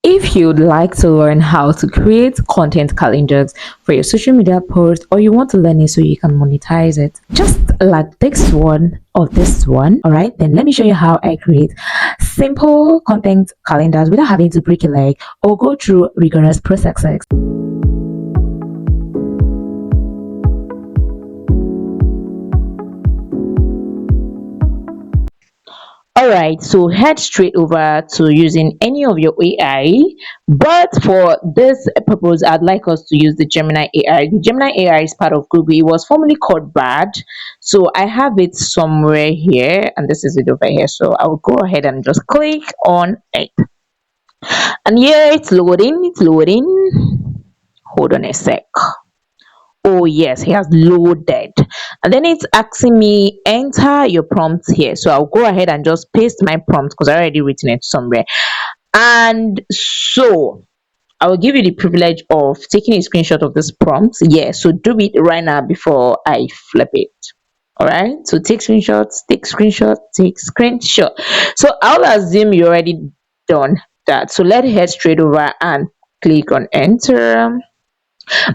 If you'd like to learn how to create content calendars for your social media posts, or you want to learn it so you can monetize it, just like this one or this one, all right, then let me show you how I create simple content calendars without having to break a leg or go through rigorous processes. All right, so head straight over to using any of your AI. But for this purpose, I'd like us to use the Gemini AI. The Gemini AI is part of Google. It was formerly called Bard. So I have it somewhere here, and this is it over here. So I'll go ahead and just click on it. And yeah, it's loading, it's loading. Hold on a sec. Oh yes, he has loaded. And then it's asking me enter your prompt here. So I'll go ahead and just paste my prompt because I already written it somewhere. And so I will give you the privilege of taking a screenshot of this prompt. Yeah, so do it right now before I flip it. All right, so take screenshots, take screenshot, take screenshot. So I'll assume you already done that. So let's head straight over and click on enter.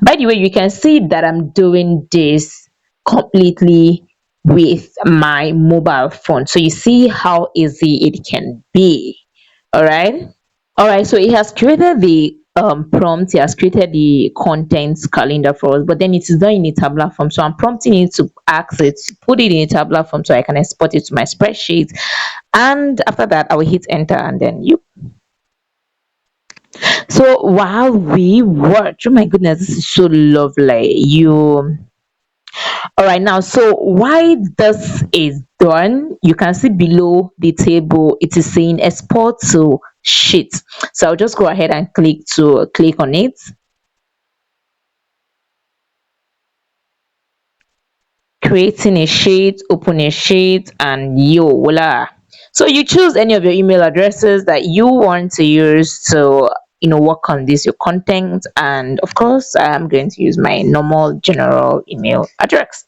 By the way, you can see that I'm doing this completely with my mobile phone. So you see how easy it can be. All right. All right. So it has created the prompt. It has created the contents calendar for us, but then it is done in a tabular form. So I'm prompting it to ask it to put it in a tabular form so I can export it to my spreadsheet. And after that, I will hit enter and then you. So while we watch, oh my goodness, this is so lovely. You all right now. So why this is done, you can see below the table it is saying export to sheet. So I'll just go ahead and click on it. Creating a sheet, open a sheet, and voila. So you choose any of your email addresses that you want to use to work on this your content, and of course I'm going to use my normal general email address.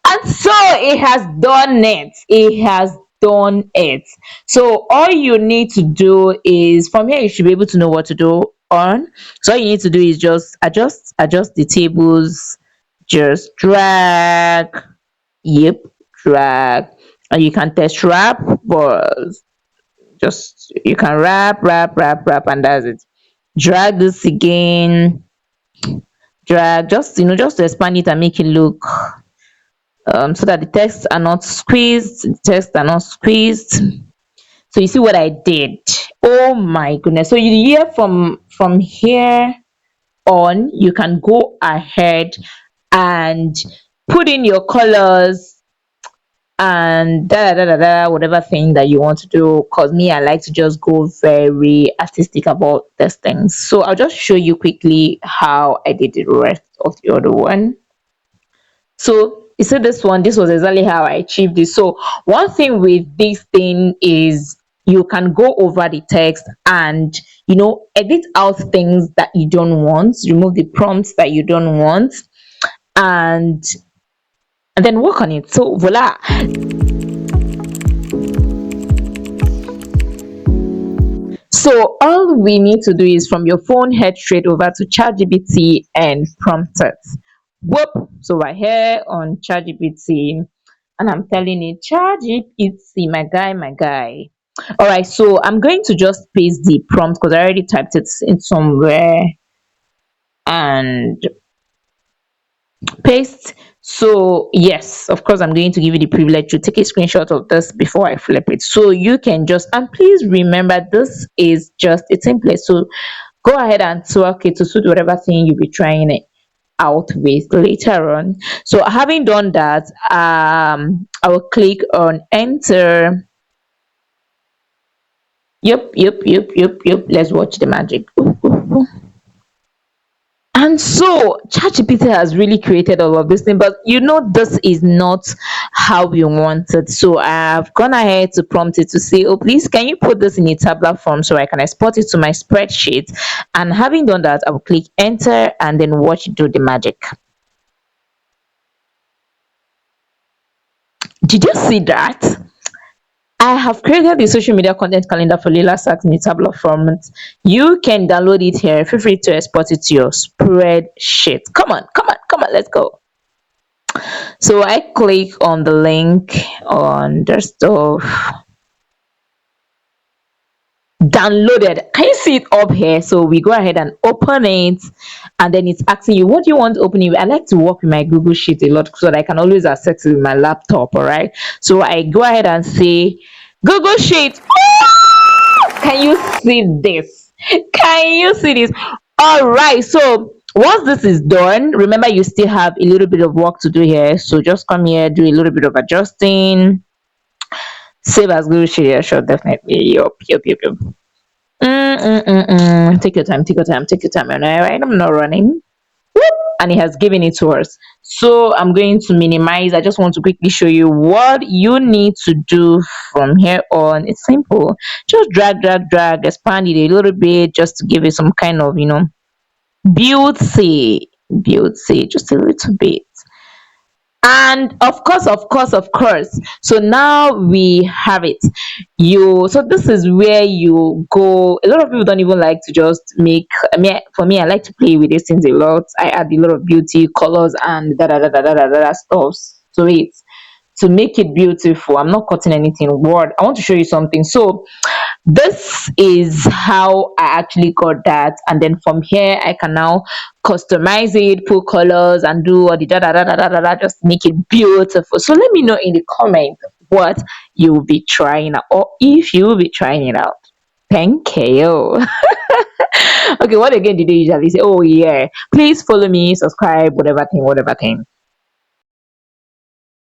And so it has done it. It has done it. So all you need to do is from here you should be able to know what to do on. So all you need to do is just adjust the tables, just drag, yep, drag, and you can test wrap, but just you can wrap, and that's it. Drag this again, drag, just to expand it and make it look so that the texts are not squeezed, so you see what I did. Oh my goodness. So you hear from here on you can go ahead and put in your colors and whatever thing that you want to do, because me I like to just go very artistic about these things. So I'll just show you quickly how I did the rest of the other one. So you see this was exactly how I achieved this. So one thing with this thing is you can go over the text and edit out things that you don't want, remove the prompts that you don't want, and then work on it. So voila. So all we need to do is from your phone head straight over to ChatGPT and prompt it. Whoop! So we're here on ChatGPT and I'm telling it, ChatGPT, my guy, my guy. All right, so I'm going to just paste the prompt because I already typed it in somewhere and paste. So yes, of course I'm going to give you the privilege to take a screenshot of this before I flip it, so you can just, and please remember this is just a template, so go ahead and tweak it to suit whatever thing you'll be trying it out with later on. So having done that, I will click on enter. Yep, let's watch the magic. And so ChatGPT has really created all of this thing, but this is not how we want it. So I've gone ahead to prompt it to say, oh, please, can you put this in a tabular form so I can export it to my spreadsheet? And having done that, I will click enter and then watch it do the magic. Did you see that? I have created the social media content calendar for Lila Sat in a tabular format. You can download it here. Feel free to export it to your spreadsheet. Come on, come on, come on, let's go. So I click on the link on the stuff downloaded. Can you see it up here? So we go ahead and open it, and then it's asking you what do you want to open it with. I like to work with my Google Sheet a lot so that I can always access it with my laptop. All right. So I go ahead and say Google Sheet. Can you see this? Can you see this? All right. So once this is done, remember you still have a little bit of work to do here. So just come here, do a little bit of adjusting. Save as Google Sheet. Yeah, sure, definitely. Yup, yup, yup, yup. Take your time, take your time, take your time. And I right, I'm not running. Whoop, and it has given it to us. So I'm going to minimize. I just want to quickly show you what you need to do from here on. It's simple. Just drag, drag, drag, expand it a little bit just to give it some kind of, beauty. Beauty, just a little bit. And of course, so now we have it. So this is where you go. A lot of people don't even like to just make, I mean, for me, I like to play with these things a lot. I add a lot of beauty colors and da da da da da da da stuff to it to make it beautiful. I'm not cutting anything word. I want to show you something. So this is how I actually got that, and then from here I can now customize it, put colors and do all the da da da da da da da, just make it beautiful. So let me know in the comment what you will be trying out, or if you will be trying it out. Thank you. Okay, what again did they usually say? Oh yeah, please follow me, subscribe, whatever thing, whatever thing.